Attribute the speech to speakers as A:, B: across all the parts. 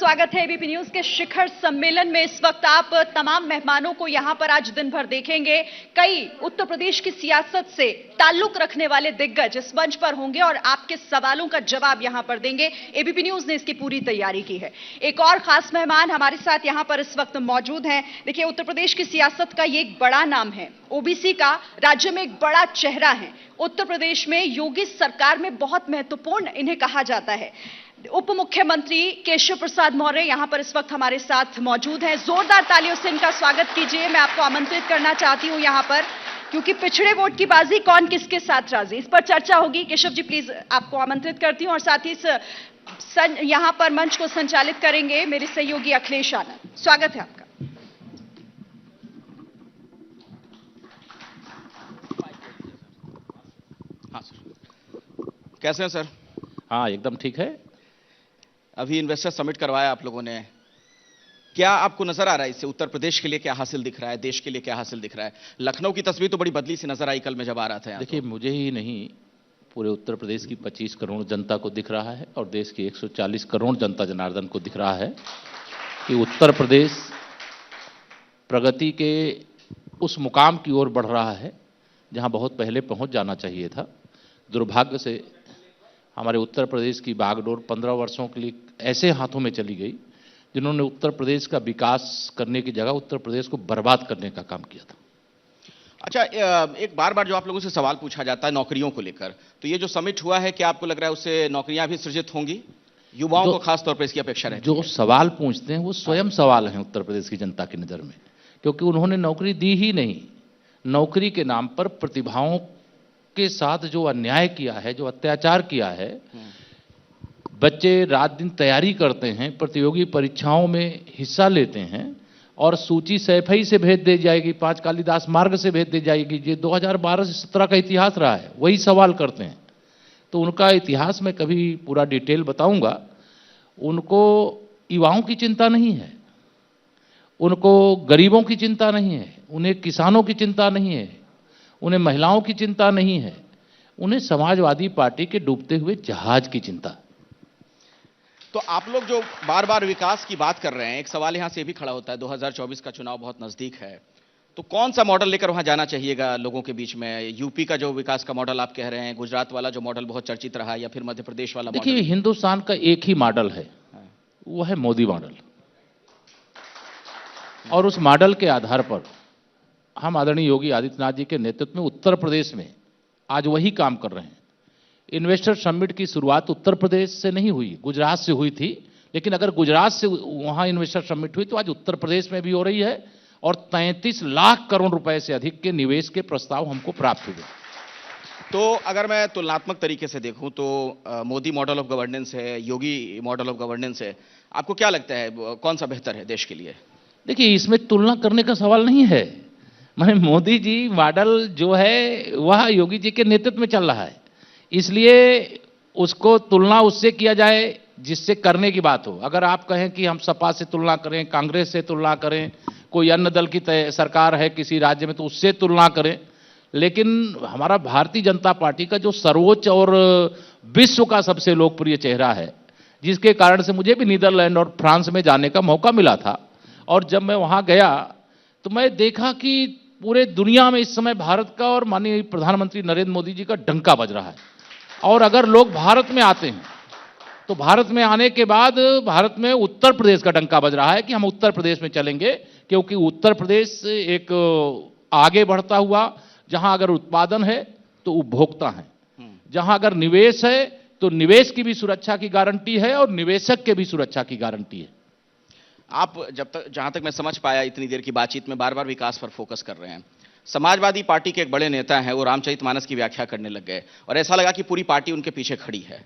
A: स्वागत है ABP news के शिखर सम्मेलन में। इस वक्त आप तमाम मेहमानों को यहां पर आज दिन भर देखेंगे। कई उत्तर प्रदेश की सियासत से ताल्लुक रखने वाले दिग्गज इस मंच पर होंगे और आपके सवालों का जवाब यहां पर देंगे। एबीपी न्यूज ने इसकी पूरी तैयारी की है। एक और खास मेहमान हमारे साथ यहां पर इस वक्त मौजूद हैं। देखिए, उत्तर प्रदेश की सियासत का ये एक बड़ा नाम है, ओबीसी का राज्य में एक बड़ा चेहरा है। उत्तर प्रदेश में योगी सरकार में बहुत महत्वपूर्ण इन्हें कहा जाता है। उप मुख्यमंत्री केशव प्रसाद मौर्य यहां पर इस वक्त हमारे साथ मौजूद हैं। जोरदार तालियों से इनका स्वागत कीजिए। मैं आपको आमंत्रित करना चाहती हूं यहां पर, क्योंकि पिछड़े वोट की बाजी कौन किसके साथ राजी, इस पर चर्चा होगी। केशव जी, प्लीज आपको आमंत्रित करती हूं। और साथ ही यहां पर मंच को संचालित करेंगे मेरे सहयोगी अखिलेश आनंद। स्वागत है आपका।
B: हाँ सर, कैसे हैं सर?
C: हाँ, एकदम ठीक है।
B: अभी इन्वेस्टर समिट करवाया आप लोगों ने, क्या आपको नजर आ रहा है इससे उत्तर प्रदेश के लिए क्या हासिल दिख रहा है, देश के लिए क्या हासिल दिख रहा है? लखनऊ की तस्वीर तो बड़ी बदली सी नजर आई कल मैं जब आ रहा था।
C: देखिए, मुझे ही नहीं, पूरे उत्तर प्रदेश की 25 करोड़ जनता को दिख रहा है और देश की 140 करोड़ जनता जनार्दन को दिख रहा है कि उत्तर प्रदेश प्रगति के उस मुकाम की ओर बढ़ रहा है जहां बहुत पहले पहुंच जाना चाहिए था। दुर्भाग्य से हमारे उत्तर प्रदेश की बागडोर 15 वर्षों के लिए ऐसे हाथों में चली गई जिन्होंने उत्तर प्रदेश का विकास करने की जगह उत्तर प्रदेश को बर्बाद करने का काम किया था।
B: अच्छा, एक बार बार जो आप लोगों से सवाल पूछा जाता है नौकरियों को लेकर, तो ये जो समिट हुआ है, क्या आपको लग रहा है उससे नौकरियां भी सृजित होंगी? युवाओं को खासतौर पर इसकी अपेक्षा रहती है।
C: जो सवाल पूछते हैं वो स्वयं सवाल हैं उत्तर प्रदेश की जनता की नज़र में, क्योंकि उन्होंने नौकरी दी ही नहीं। नौकरी के नाम पर प्रतिभाओं के साथ जो अन्याय किया है, जो अत्याचार किया है, बच्चे रात दिन तैयारी करते हैं, प्रतियोगी परीक्षाओं में हिस्सा लेते हैं और सूची सैफई से भेज दी जाएगी, 5 कालिदास मार्ग से भेज दी जाएगी। ये 2012 से 17 का इतिहास रहा है, वही सवाल करते हैं। तो उनका इतिहास मैं कभी पूरा डिटेल बताऊंगा। उनको युवाओं की चिंता नहीं है, उनको गरीबों की चिंता नहीं है, उन्हें किसानों की चिंता नहीं है, उन्हें महिलाओं की चिंता नहीं है, उन्हें समाजवादी पार्टी के डूबते हुए जहाज की चिंता।
B: तो आप लोग जो बार बार विकास की बात कर रहे हैं, एक सवाल यहां से भी खड़ा होता है, 2024 का चुनाव बहुत नजदीक है, तो कौन सा मॉडल लेकर वहां जाना चाहिएगा लोगों के बीच में? यूपी का जो विकास का मॉडल आप कह रहे हैं, गुजरात वाला जो मॉडल बहुत चर्चित रहा, या फिर मध्य प्रदेश वाला मॉडल?
C: देखिए, हिंदुस्तान का एक ही मॉडल है, वो है मोदी मॉडल। और उस मॉडल के आधार पर हम आदरणीय योगी आदित्यनाथ जी के नेतृत्व में उत्तर प्रदेश में आज वही काम कर रहे हैं। इन्वेस्टर समिट की शुरुआत उत्तर प्रदेश से नहीं हुई, गुजरात से हुई थी, लेकिन अगर गुजरात से वहां इन्वेस्टर समिट हुई तो आज उत्तर प्रदेश में भी हो रही है और 33 लाख करोड़ रुपए से अधिक के निवेश के प्रस्ताव हमको प्राप्त हुए।
B: तो अगर मैं तुलनात्मक तरीके से देखूं तो मोदी मॉडल ऑफ गवर्नेंस है, योगी मॉडल ऑफ गवर्नेंस है, आपको क्या लगता है कौन सा बेहतर है देश के लिए?
C: देखिए, इसमें तुलना करने का सवाल नहीं है। मैं मोदी जी मॉडल जो है वह योगी जी के नेतृत्व में चल रहा है, इसलिए उसको तुलना उससे किया जाए जिससे करने की बात हो। अगर आप कहें कि हम सपा से तुलना करें, कांग्रेस से तुलना करें, कोई अन्य दल की सरकार है किसी राज्य में तो उससे तुलना करें, लेकिन हमारा भारतीय जनता पार्टी का जो सर्वोच्च और विश्व का सबसे लोकप्रिय चेहरा है, जिसके कारण से मुझे भी नीदरलैंड और फ्रांस में जाने का मौका मिला था, और जब मैं वहां गया तो मैं देखा कि पूरे दुनिया में इस समय भारत का और माननीय प्रधानमंत्री नरेंद्र मोदी जी का डंका बज रहा है। और अगर लोग भारत में आते हैं तो भारत में आने के बाद भारत में उत्तर प्रदेश का डंका बज रहा है कि हम उत्तर प्रदेश में चलेंगे, क्योंकि उत्तर प्रदेश एक आगे बढ़ता हुआ, जहां अगर उत्पादन है तो उपभोक्ता है, जहां अगर निवेश है तो निवेश की भी सुरक्षा की गारंटी है और निवेशक के भी सुरक्षा की गारंटी है।
B: आप जहां तक मैं समझ पाया इतनी देर की बातचीत में बार बार विकास पर फोकस कर रहे हैं। समाजवादी पार्टी के एक बड़े नेता हैं, वो रामचरितमानस की व्याख्या करने लग गए और ऐसा लगा कि पूरी पार्टी उनके पीछे खड़ी है।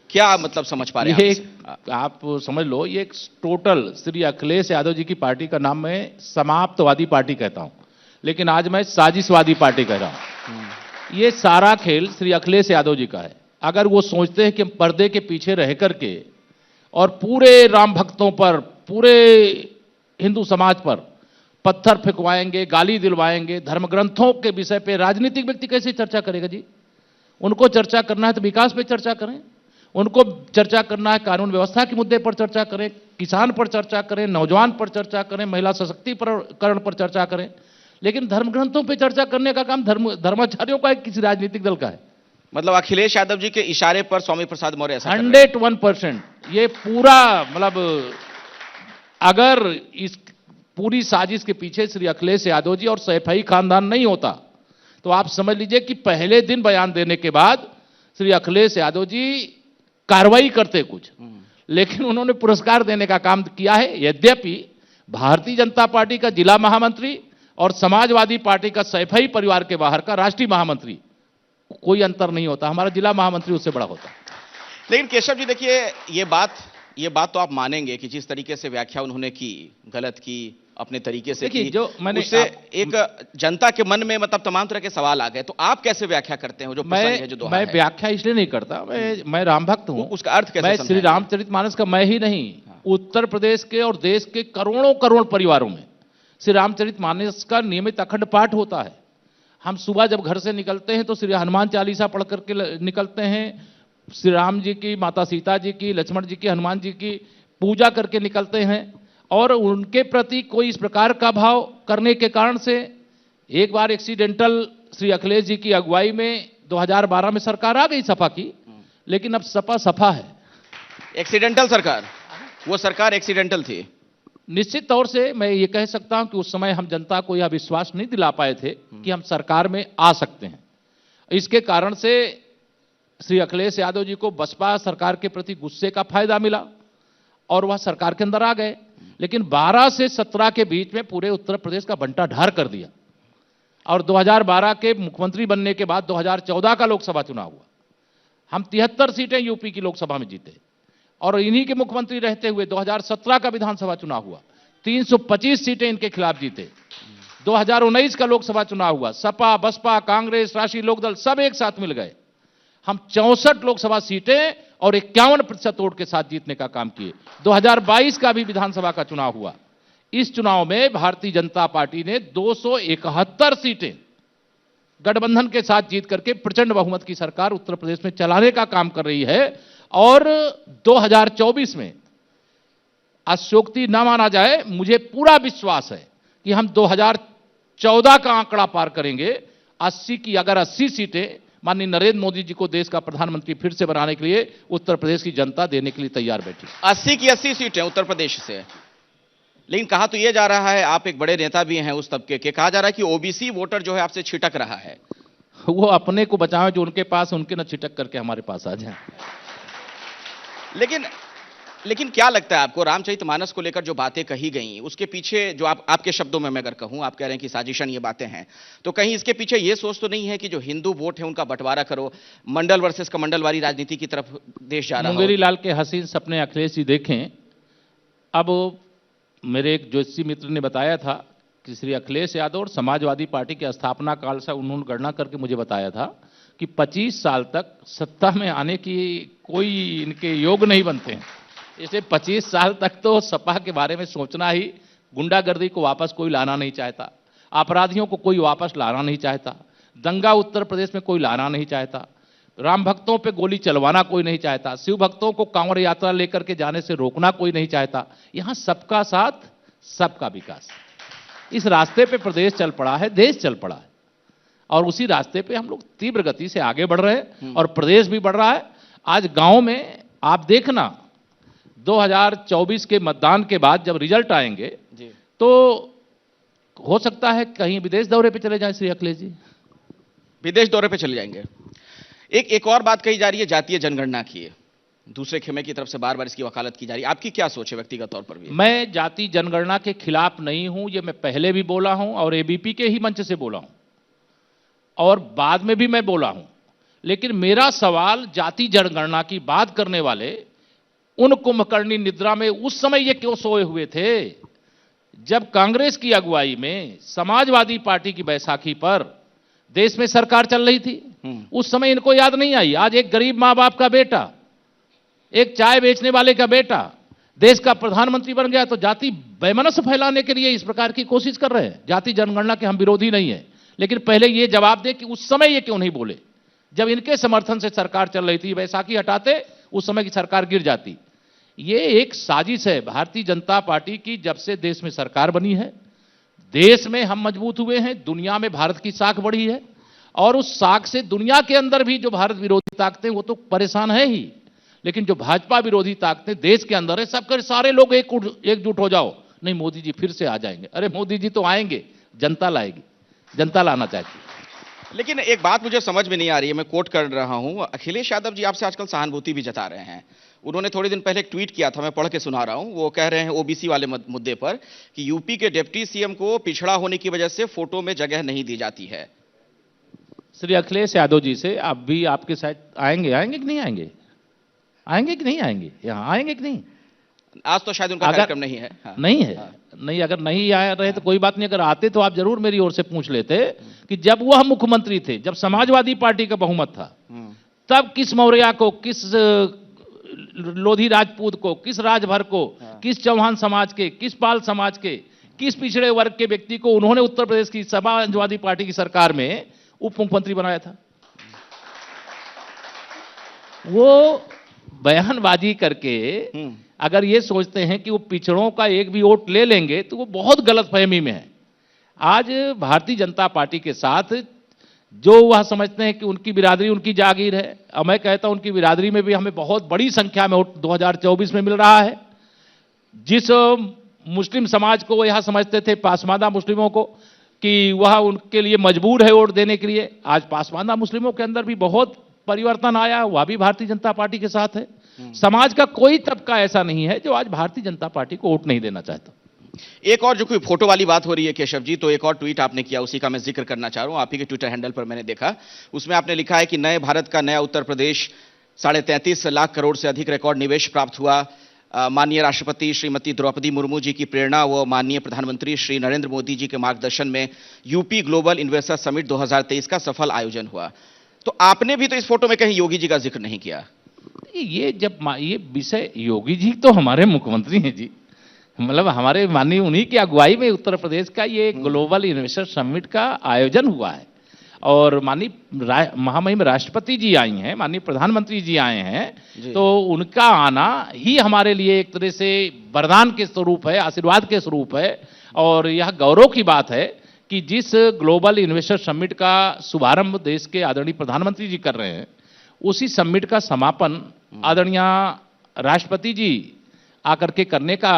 B: क्या मतलब समझ पा रहे हैं
C: आप समझ लो, ये एक टोटल श्री अखिलेश यादव जी की पार्टी का नाम मैं समाप्तवादी पार्टी कहता हूं, लेकिन आज मैं साजिशवादी पार्टी कह रहा हूं। ये सारा खेल श्री अखिलेश यादव जी का है। अगर वो सोचते हैं कि हम पर्दे के पीछे रह करके और पूरे राम भक्तों पर, पूरे हिंदू समाज पर पत्थर फेंकवाएंगे, गाली दिलवाएंगे, धर्म ग्रंथों के विषय पे राजनीतिक व्यक्ति कैसे चर्चा करेगा जी? उनको चर्चा करना है तो विकास पे चर्चा करें, उनको चर्चा करना है कानून व्यवस्था के मुद्दे पर चर्चा करें, किसान पर चर्चा करें, नौजवान पर चर्चा करें, महिला सशक्तिकरण पर चर्चा करें, लेकिन धर्म ग्रंथों पर चर्चा करने का काम धर्माचार्यों का है, किसी राजनीतिक दल का है।
B: मतलब अखिलेश यादव जी के इशारे पर स्वामी प्रसाद मौर्य ऐसा कर रहे हैं।
C: 101% ये पूरा, मतलब अगर इस पूरी साजिश के पीछे श्री अखिलेश यादव जी और सैफई खानदान नहीं होता तो आप समझ लीजिए कि पहले दिन बयान देने के बाद श्री अखिलेश यादव जी कार्रवाई करते कुछ, लेकिन उन्होंने पुरस्कार देने का काम किया है। यद्यपि भारतीय जनता पार्टी का जिला महामंत्री और समाजवादी पार्टी का सैफई परिवार के बाहर का राष्ट्रीय महामंत्री कोई अंतर नहीं होता, हमारा जिला महामंत्री उससे बड़ा होता है।
B: लेकिन केशव जी देखिए, ये बात तो आप मानेंगे कि जिस तरीके से व्याख्या उन्होंने की, गलत की, अपने तरीके से की,
C: जो मैंने
B: उससे एक जनता के मन में मतलब तमाम तरह के सवाल आ गए। तो आप कैसे व्याख्या करते हो जो प्रसंग है, जो दोहा है?
C: मैं व्याख्या इसलिए नहीं करता, मैं राम भक्त हूं।
B: उसका अर्थ कैसे
C: मैं
B: समझाएंगे?
C: श्री रामचरितमानस का मैं ही नहीं, उत्तर प्रदेश के और देश के करोड़ों करोड़ परिवारों में श्री रामचरितमानस का नियमित अखंड पाठ होता है। हम सुबह जब घर से निकलते हैं तो श्री हनुमान चालीसा पढ़ करके निकलते हैं, श्री राम जी की, माता सीता जी की, लक्ष्मण जी की, हनुमान जी की पूजा करके निकलते हैं। और उनके प्रति कोई इस प्रकार का भाव करने के कारण से एक बार एक्सीडेंटल श्री अखिलेश जी की अगुवाई में 2012 में सरकार आ गई सपा की, लेकिन अब सपा सफा है।
B: एक्सीडेंटल सरकार, वो सरकार एक्सीडेंटल थी।
C: निश्चित तौर से मैं ये कह सकता हूं कि उस समय हम जनता को यह विश्वास नहीं दिला पाए थे कि हम सरकार में आ सकते हैं। इसके कारण से श्री अखिलेश यादव जी को बसपा सरकार के प्रति गुस्से का फायदा मिला और वह सरकार के अंदर आ गए। लेकिन 12 से 17 के बीच में पूरे उत्तर प्रदेश का बंटा ढार कर दिया और 2012 के मुख्यमंत्री बनने के बाद 2014 का लोकसभा चुनाव हुआ। हम 73 सीटें यूपी की लोकसभा में जीते और इन्हीं के मुख्यमंत्री रहते हुए 2017 का विधानसभा चुनाव हुआ, 325 सीटें इनके खिलाफ जीते। 2019 का लोकसभा चुनाव हुआ, सपा, बसपा, कांग्रेस, राष्ट्रीय लोकदल सब एक साथ मिल गए। हम 64 लोकसभा सीटें और 51% वोट के साथ जीतने का काम किए। 2022 का भी विधानसभा का चुनाव हुआ। इस चुनाव में भारतीय जनता पार्टी ने 271 सीटें गठबंधन के साथ जीत करके प्रचंड बहुमत की सरकार उत्तर प्रदेश में चलाने का काम कर रही है। और 2024 में अशोक्ति न माना जाए, मुझे पूरा विश्वास है कि हम 2014 का आंकड़ा पार करेंगे। 80 की अगर 80 सीटें माननीय नरेंद्र मोदी जी को देश का प्रधानमंत्री फिर से बनाने के लिए उत्तर प्रदेश की जनता देने के लिए तैयार बैठी।
B: 80 की 80 सीटें उत्तर प्रदेश से। लेकिन कहा तो यह जा रहा है, आप एक बड़े नेता भी हैं उस तबके के, कहा जा रहा है कि ओबीसी वोटर जो है आपसे छिटक रहा है।
C: वो अपने को बचावे, जो उनके पास उनके न छिटक करके हमारे पास आ जाए।
B: लेकिन क्या लगता है आपको, रामचरितमानस को लेकर जो बातें कही गई उसके पीछे, जो आपके शब्दों में मैं अगर कहूं, आप कह रहे हैं कि साजिशन ये बातें हैं, तो कहीं इसके पीछे ये सोच तो नहीं है कि जो हिंदू वोट है उनका बंटवारा करो, मंडल वर्सेस कमंडलवारी राजनीति की तरफ देश जा रहा है?
C: मुंगेरी लाल के हसीन सपने अखिलेश जी देखें। अब मेरे एक ज्योतिषी मित्र ने बताया था कि श्री अखिलेश यादव और समाजवादी पार्टी के स्थापना काल से उन्होंने गणना करके मुझे बताया था कि 25 साल तक सत्ता में आने की कोई इनके योग नहीं बनते हैं। इसलिए 25 साल तक तो सपा के बारे में सोचना ही, गुंडागर्दी को वापस कोई लाना नहीं चाहता, अपराधियों को कोई वापस लाना नहीं चाहता, दंगा उत्तर प्रदेश में कोई लाना नहीं चाहता, राम भक्तों पे गोली चलवाना कोई नहीं चाहता, शिव भक्तों को कांवड़ यात्रा लेकर के जाने से रोकना कोई नहीं चाहता। यहां सबका साथ, सबका विकास, इस रास्ते पे प्रदेश चल पड़ा है, देश चल पड़ा है और उसी रास्ते पे हम लोग तीव्र गति से आगे बढ़ रहे हैं और प्रदेश भी बढ़ रहा है। आज गांव में आप देखना, 2024 के मतदान के बाद जब रिजल्ट आएंगे तो हो सकता है कहीं विदेश दौरे पे चले जाएं श्री अखिलेश जी।
B: विदेश दौरे पे चले जाएंगे। एक और बात कही जा रही है जातीय जनगणना की, दूसरे खेमे की तरफ से बार बार इसकी वकालत की जा रही है। आपकी क्या सोच है व्यक्तिगत तौर पर भी?
C: मैं जाति जनगणना के खिलाफ नहीं हूं, ये मैं पहले भी बोला हूं और एबीपी के ही मंच से बोला हूं और बाद में भी मैं बोला हूं। लेकिन मेरा सवाल जाति जनगणना की बात करने वाले उन कुंभकर्णी निद्रा में उस समय ये क्यों सोए हुए थे जब कांग्रेस की अगुवाई में समाजवादी पार्टी की बैसाखी पर देश में सरकार चल रही थी? उस समय इनको याद नहीं आई। आज एक गरीब मां बाप का बेटा, एक चाय बेचने वाले का बेटा देश का प्रधानमंत्री बन गया तो जाति वैमनस्य फैलाने के लिए इस प्रकार की कोशिश कर रहे हैं। जाति जनगणना के हम विरोधी नहीं है, लेकिन पहले ये जवाब दे कि उस समय ये क्यों नहीं बोले जब इनके समर्थन से सरकार चल रही थी। बैसाखी हटाते उस समय की सरकार गिर जाती। ये एक साजिश है भारतीय जनता पार्टी की। जब से देश में सरकार बनी है, देश में हम मजबूत हुए हैं, दुनिया में भारत की साख बढ़ी है, और उस साख से दुनिया के अंदर भी जो भारत विरोधी ताकतें वो तो परेशान है ही, लेकिन जो भाजपा विरोधी ताकतें देश के अंदर है, सबके सारे लोग एकजुट हो जाओ, नहीं मोदी जी फिर से आ जाएंगे। अरे मोदी जी तो आएंगे, जनता लाएगी, जनता लाना चाहती है।
B: लेकिन एक बात मुझे समझ में नहीं आ रही है, मैं कोट कर रहा हूं, अखिलेश यादव जी आपसे आजकल सहानुभूति भी जता रहे हैं। उन्होंने थोड़े दिन पहले एक ट्वीट किया था, मैं पढ़ के सुना रहा हूं। वो कह रहे हैं ओबीसी वाले मुद्दे पर कि यूपी के डिप्टी सीएम को पिछड़ा होने की वजह से फोटो में जगह नहीं दी जाती है।
C: श्री अखिलेश यादव जी से आप भी आपके साथ आएंगे कि नहीं आएंगे? आएंगे कि नहीं आएंगे? यहाँ आएंगे कि नहीं?
B: आज तो शायद उनका कार्यक्रम नहीं है। हाँ।
C: नहीं है। हाँ। नहीं, अगर नहीं आ रहे तो कोई बात नहीं, अगर आते तो आप जरूर मेरी ओर से पूछ लेते कि जब वह मुख्यमंत्री थे, जब समाजवादी पार्टी का बहुमत था, तब किस मौर्या को, किस लोधी राजपूत को, किस राजभर को, किस चौहान समाज के, किस पाल समाज के, किस पिछड़े वर्ग के व्यक्ति को उन्होंने उत्तर प्रदेश की समाजवादी पार्टी की सरकार में उप मुख्यमंत्री बनाया था? वो बयानबाजी करके अगर ये सोचते हैं कि वो पिछड़ों का एक भी वोट ले लेंगे तो वो बहुत गलतफहमी में है। आज भारतीय जनता पार्टी के साथ जो वह समझते हैं कि उनकी बिरादरी उनकी जागीर है, और मैं कहता हूं उनकी बिरादरी में भी हमें बहुत बड़ी संख्या में वोट 2024 में मिल रहा है। जिस मुस्लिम समाज को वो यह समझते थे, पासमानदा मुस्लिमों को, कि वह उनके लिए मजबूर है वोट देने के लिए, आज पासमानदा मुस्लिमों के अंदर भी बहुत परिवर्तन आया, वह भी भारतीय जनता पार्टी के साथ है। समाज का कोई तबका ऐसा नहीं है जो आज भारतीय जनता पार्टी को वोट नहीं देना चाहता।
B: एक और जो कोई फोटो वाली बात हो रही है केशव जी, तो एक और ट्वीट आपने किया, उसी का मैं जिक्र करना चाह रहा हूं। आप ही के ट्विटर हैंडल पर मैंने देखा, उसमें आपने लिखा है कि नए भारत का नया उत्तर प्रदेश, 33.5 लाख करोड़ से अधिक रिकॉर्ड निवेश प्राप्त हुआ। माननीय राष्ट्रपति श्रीमती द्रौपदी मुर्मू जी की प्रेरणा व माननीय प्रधानमंत्री श्री नरेंद्र मोदी जी के मार्गदर्शन में यूपी ग्लोबल इन्वेस्टर समिट 2023 का सफल आयोजन हुआ। तो आपने भी तो इस फोटो में कहीं योगी जी का जिक्र नहीं किया।
C: ये जब ये विषय, योगी जी तो हमारे मुख्यमंत्री हैं जी, मतलब हमारे माननीय उन्हीं की अगुवाई में उत्तर प्रदेश का ये ग्लोबल इन्वेस्टर समिट का आयोजन हुआ है, और माननीय महामहिम राष्ट्रपति जी आई हैं, माननीय प्रधानमंत्री जी आए हैं, तो उनका आना ही हमारे लिए एक तरह से वरदान के स्वरूप है, आशीर्वाद के स्वरूप है। और यह गौरव की बात है कि जिस ग्लोबल इन्वेस्टर समिट का शुभारंभ देश के आदरणीय प्रधानमंत्री जी कर रहे हैं, उसी समिट का समापन आदरणीय राष्ट्रपति जी आकर के करने का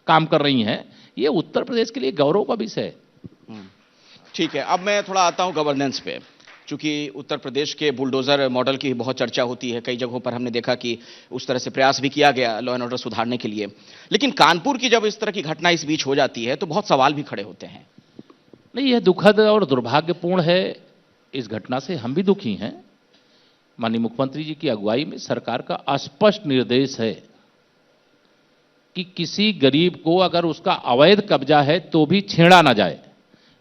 C: काम कर रही हैं। ये उत्तर प्रदेश के लिए गौरव का विषय है।
B: ठीक है, अब मैं थोड़ा आता हूं गवर्नेंस पे। चूंकि उत्तर प्रदेश के बुलडोजर मॉडल की बहुत चर्चा होती है, कई जगहों पर हमने देखा कि उस तरह से प्रयास भी किया गया लॉ एंड ऑर्डर सुधारने के लिए, लेकिन कानपुर की जब इस तरह की घटना इस बीच हो जाती है तो बहुत सवाल भी खड़े होते हैं।
C: नहीं, यह दुखद और दुर्भाग्यपूर्ण है। इस घटना से हम भी दुखी हैं। माननीय मुख्यमंत्री जी की अगुवाई में सरकार का स्पष्ट निर्देश है कि किसी गरीब को अगर उसका अवैध कब्जा है तो भी छेड़ा ना जाए,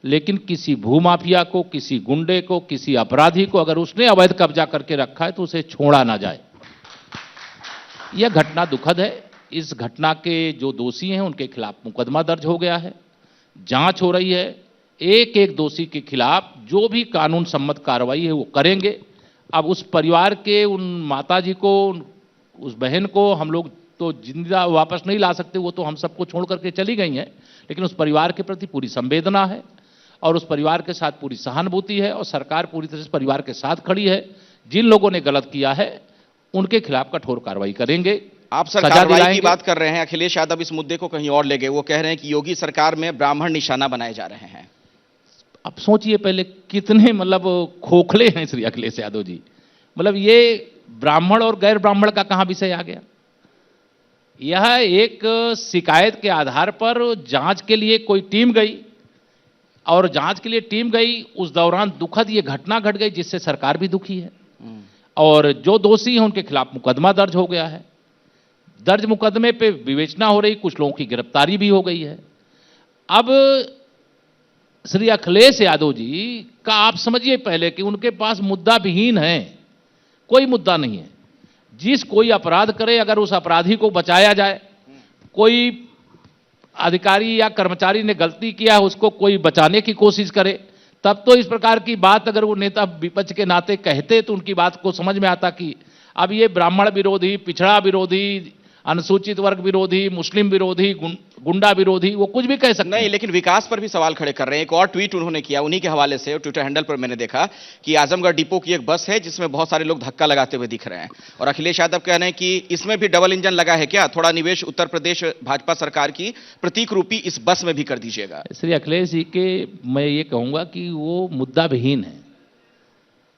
C: लेकिन किसी भूमाफिया को, किसी गुंडे को, किसी अपराधी को अगर उसने अवैध कब्जा करके रखा है तो उसे छोड़ा ना जाए। यह घटना दुखद है। इस घटना के जो दोषी हैं उनके खिलाफ मुकदमा दर्ज हो गया है, जांच हो रही है। एक एक दोषी के खिलाफ जो भी कानून सम्मत कार्रवाई है वो करेंगे। अब उस परिवार के उन माताजी को, उस बहन को हम लोग तो जिंदा वापस नहीं ला सकते, वो तो हम सबको छोड़ करके चली गई हैं, लेकिन उस परिवार के प्रति पूरी संवेदना है और उस परिवार के साथ पूरी सहानुभूति है, और सरकार पूरी तरह से परिवार के साथ खड़ी है। जिन लोगों ने गलत किया है उनके खिलाफ कठोर कार्रवाई करेंगे।
B: आप सर कार्रवाई की बात कर रहे हैं, अखिलेश यादव इस मुद्दे को कहीं और ले गए। वो कह रहे हैं कि योगी सरकार में ब्राह्मण निशाना बनाए जा रहे हैं।
C: अब सोचिए पहले कितने मतलब खोखले हैं श्री अखिलेश यादव जी। मतलब ये ब्राह्मण और गैर ब्राह्मण का कहां विषय आ गया? यह एक शिकायत के आधार पर जांच के लिए कोई टीम गई, और जांच के लिए टीम गई, उस दौरान दुखद ये घटना घट गई जिससे सरकार भी दुखी है, और जो दोषी हैं उनके खिलाफ मुकदमा दर्ज हो गया है। दर्ज मुकदमे पे विवेचना हो रही, कुछ लोगों की गिरफ्तारी भी हो गई है। अब श्री अखिलेश यादव जी का आप समझिए पहले कि उनके पास मुद्दा विहीन है, कोई मुद्दा नहीं है। जिस कोई अपराध करे, अगर उस अपराधी को बचाया जाए, कोई अधिकारी या कर्मचारी ने गलती किया, उसको कोई बचाने की कोशिश करे, तब तो इस प्रकार की बात अगर वो नेता विपक्ष के नाते कहते तो उनकी बात को समझ में आता कि अब ये ब्राह्मण विरोधी, पिछड़ा विरोधी, अनुसूचित वर्ग विरोधी, मुस्लिम विरोधी, गुंडा विरोधी, वो कुछ भी कह सकते
B: नहीं,
C: हैं।
B: लेकिन विकास पर भी सवाल खड़े कर रहे हैं। एक और ट्वीट उन्होंने किया, उन्हीं के हवाले से ट्विटर हैंडल पर मैंने देखा कि आजमगढ़ डिपो की एक बस है जिसमें बहुत सारे लोग धक्का लगाते हुए दिख रहे हैं, और अखिलेश यादव कह रहे हैं कि इसमें भी डबल इंजन लगा है क्या, थोड़ा निवेश उत्तर प्रदेश भाजपा सरकार की प्रतीक रूपी इस बस में भी कर दीजिएगा।
C: श्री अखिलेश जी के मैं ये कहूंगा कि वो मुद्दा विहीन है।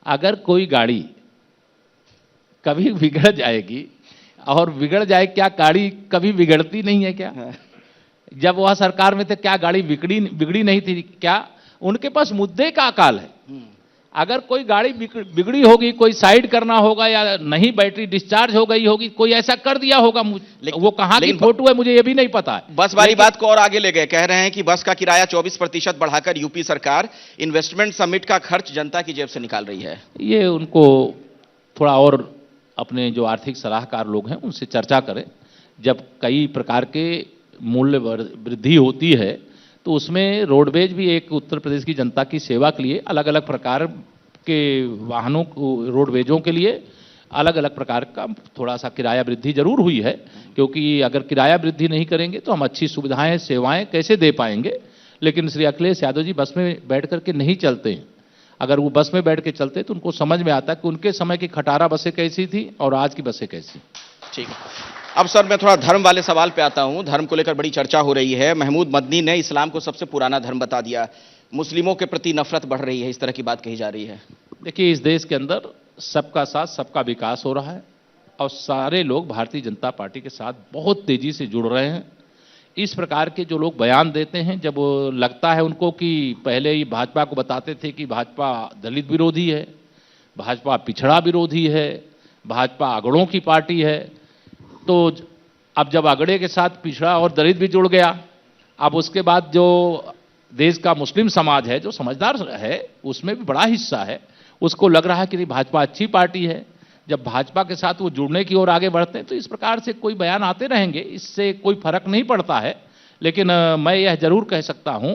C: अगर कोई गाड़ी कभी बिगड़ जाएगी, और बिगड़ जाए, क्या गाड़ी कभी बिगड़ती नहीं है क्या? जब वह सरकार में थे क्या गाड़ी बिगड़ी नहीं थी क्या? उनके पास मुद्दे का अकाल है। अगर कोई गाड़ी बिगड़ी होगी, कोई साइड करना होगा, या नहीं बैटरी डिस्चार्ज हो गई होगी, कोई ऐसा कर दिया होगा, वो कहां की फोटो है मुझे ये भी नहीं पता है।
B: बस वाली बात को और आगे ले गए, कह रहे हैं कि बस का किराया 24% बढ़ाकर यूपी सरकार इन्वेस्टमेंट समिट का खर्च जनता की जेब से निकाल रही है।
C: ये उनको थोड़ा और अपने जो आर्थिक सलाहकार लोग हैं उनसे चर्चा करें। जब कई प्रकार के मूल्य वृद्धि होती है तो उसमें रोडवेज भी एक उत्तर प्रदेश की जनता की सेवा के लिए अलग अलग प्रकार के वाहनों को, रोडवेजों के लिए अलग अलग प्रकार का थोड़ा सा किराया वृद्धि जरूर हुई है, क्योंकि अगर किराया वृद्धि नहीं करेंगे तो हम अच्छी सुविधाएं सेवाएं कैसे दे पाएंगे। लेकिन श्री अखिलेश यादव जी बस में बैठ करके नहीं चलते हैं। अगर वो बस में बैठ के चलते तो उनको समझ में आता है कि उनके समय की खटारा बसें कैसी थी और आज की बसें कैसी।
B: ठीक है, अब सर मैं थोड़ा धर्म वाले सवाल पे आता हूं। धर्म को लेकर बड़ी चर्चा हो रही है। महमूद मदनी ने इस्लाम को सबसे पुराना धर्म बता दिया, मुस्लिमों के प्रति नफरत बढ़ रही है, इस तरह की बात कही जा रही है।
C: देखिए, इस देश के अंदर सबका साथ सबका विकास हो रहा है और सारे लोग भारतीय जनता पार्टी के साथ बहुत तेजी से जुड़ रहे हैं। इस प्रकार के जो लोग बयान देते हैं, जब लगता है उनको कि पहले ही भाजपा को बताते थे कि भाजपा दलित विरोधी है, भाजपा पिछड़ा विरोधी है, भाजपा अगड़ों की पार्टी है, तो अब जब अगड़े के साथ पिछड़ा और दलित भी जुड़ गया, अब उसके बाद जो देश का मुस्लिम समाज है जो समझदार है उसमें भी बड़ा हिस्सा है, उसको लग रहा है कि भाजपा अच्छी पार्टी है। जब भाजपा के साथ वो जुड़ने की ओर आगे बढ़ते हैं तो इस प्रकार से कोई बयान आते रहेंगे, इससे कोई फर्क नहीं पड़ता है। लेकिन मैं यह जरूर कह सकता हूं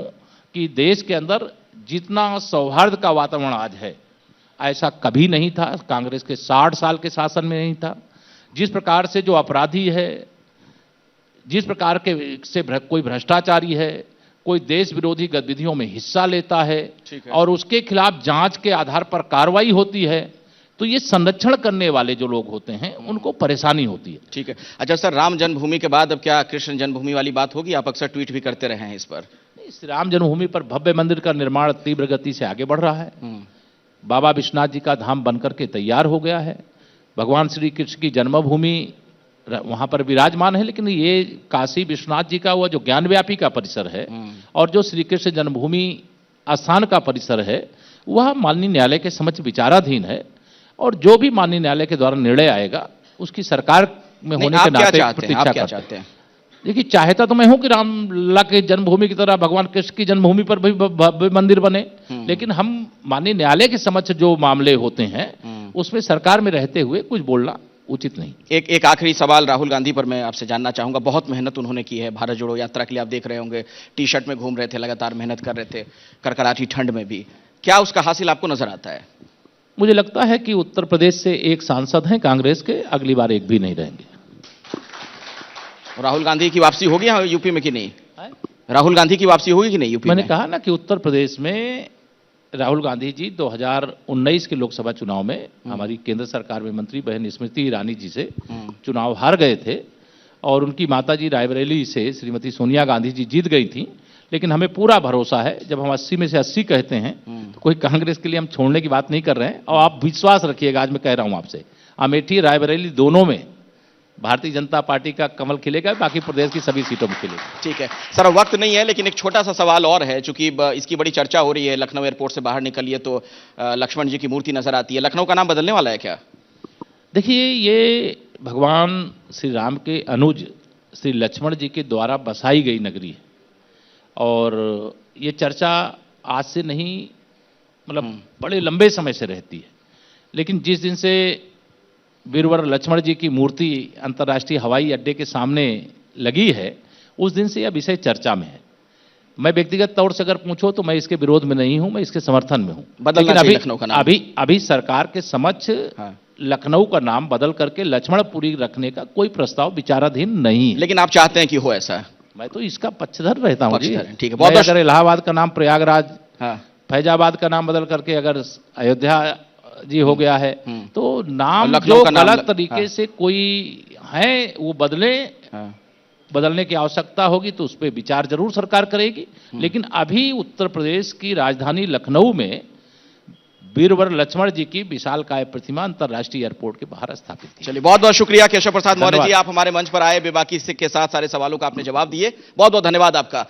C: कि देश के अंदर जितना सौहार्द का वातावरण आज है ऐसा कभी नहीं था, कांग्रेस के 60 साल के शासन में नहीं था। जिस प्रकार से जो अपराधी है, जिस प्रकार के से कोई भ्रष्टाचारी है, कोई देश विरोधी गतिविधियों में हिस्सा लेता है और उसके खिलाफ जांच के आधार पर कार्रवाई होती है, तो ये संरक्षण करने वाले जो लोग होते हैं उनको परेशानी होती है।
B: ठीक है, अच्छा सर, राम जन्मभूमि के बाद अब क्या कृष्ण जन्मभूमि वाली बात होगी? आप अक्सर ट्वीट भी करते रहे हैं इस पर।
C: इस राम जन्मभूमि पर भव्य मंदिर का निर्माण तीव्र गति से आगे बढ़ रहा है। बाबा विश्वनाथ जी का धाम बनकर के तैयार हो गया है। भगवान श्री कृष्ण की जन्मभूमि वहां पर विराजमान है, लेकिन ये काशी विश्वनाथ जी का वह जो ज्ञानव्यापी का परिसर है और जो श्री कृष्ण जन्मभूमि आस्थान का परिसर है वह माननीय न्यायालय के समक्ष विचाराधीन है, और जो भी माननीय न्यायालय के द्वारा निर्णय आएगा उसकी सरकार में होने के नाते प्रतीक्षा करते हैं। देखिए, चाहता तो मैं हूं कि रामलला के जन्मभूमि की तरह भगवान कृष्ण की जन्मभूमि पर भी भव्य मंदिर बने, लेकिन हम माननीय न्यायालय के समक्ष जो मामले होते हैं उसमें सरकार में रहते हुए कुछ बोलना उचित नहीं।
B: एक आखिरी सवाल राहुल गांधी पर मैं आपसे जानना चाहूंगा। बहुत मेहनत उन्होंने की है भारत जोड़ो यात्रा के लिए, आप देख रहे होंगे टी शर्ट में घूम रहे थे, लगातार मेहनत कर रहे थे, कड़कड़ाती ठंड में भी। क्या उसका हासिल आपको नजर आता है?
C: मुझे लगता है कि उत्तर प्रदेश से एक सांसद हैं कांग्रेस के, अगली बार एक भी नहीं रहेंगे।
B: राहुल गांधी की वापसी होगी यूपी में कि नहीं? राहुल गांधी की वापसी होगी कि नहीं यूपी में?
C: मैंने कहा ना कि उत्तर प्रदेश में राहुल गांधी जी 2019 के लोकसभा चुनाव में हमारी केंद्र सरकार में मंत्री बहन स्मृति ईरानी जी से चुनाव हार गए थे, और उनकी माताजी रायबरेली से श्रीमती सोनिया गांधी जी जीत गई थी। लेकिन हमें पूरा भरोसा है, जब हम 80 में से 80 कहते हैं तो कोई कांग्रेस के लिए हम छोड़ने की बात नहीं कर रहे हैं। और आप विश्वास रखिएगा, आज मैं कह रहा हूं आपसे, अमेठी रायबरेली दोनों में भारतीय जनता पार्टी का कमल खिलेगा, बाकी प्रदेश की सभी सीटों में खिलेगा।
B: ठीक है सर, वक्त नहीं है, लेकिन एक छोटा सा सवाल और है, चूंकि इसकी बड़ी चर्चा हो रही है। लखनऊ एयरपोर्ट से बाहर निकलिए तो लक्ष्मण जी की मूर्ति नजर आती है। लखनऊ का नाम बदलने वाला है क्या?
C: देखिए, ये भगवान श्री राम के अनुज श्री लक्ष्मण जी के द्वारा बसाई गई नगरी है, और ये चर्चा आज से नहीं, मतलब बड़े लंबे समय से रहती है। लेकिन जिस दिन से वीरवर लक्ष्मण जी की मूर्ति अंतर्राष्ट्रीय हवाई अड्डे के सामने लगी है, उस दिन से यह विषय चर्चा में है। मैं व्यक्तिगत तौर से अगर पूछो तो मैं इसके विरोध में नहीं हूं, मैं इसके समर्थन में हूं। लेकिन अभी सरकार के समक्ष लखनऊ का नाम बदल करके लक्ष्मणपुरी रखने का कोई प्रस्ताव विचाराधीन नहीं है।
B: लेकिन आप चाहते हैं कि हो ऐसा?
C: मैं तो इसका पक्षधर रहता हूं जी।
B: पक्षधर हैं, ठीक है।
C: मैं अगर इलाहाबाद का नाम प्रयागराज,
B: हाँ,
C: फैजाबाद का नाम बदल करके अगर अयोध्या जी हो गया है, तो
B: और
C: नाम
B: लखनऊ
C: जो
B: का नाम
C: गलत तरीके
B: हाँ।
C: से कोई है वो
B: हाँ।
C: बदलने की आवश्यकता होगी तो उस पर विचार जरूर सरकार करेगी। लेकिन अभी उत्तर प्रदेश की राजधानी लखनऊ में वीरवर लक्ष्मण जी की विशालकाय प्रतिमा अंतर्राष्ट्रीय एयरपोर्ट के बाहर स्थापित की।
B: चलिए, बहुत बहुत शुक्रिया केशव प्रसाद मौर्य जी,
C: धन्यवाद।
B: आप हमारे मंच पर आए, बेबाकी के साथ सारे सवालों का आपने जवाब दिए। बहुत बहुत धन्यवाद आपका।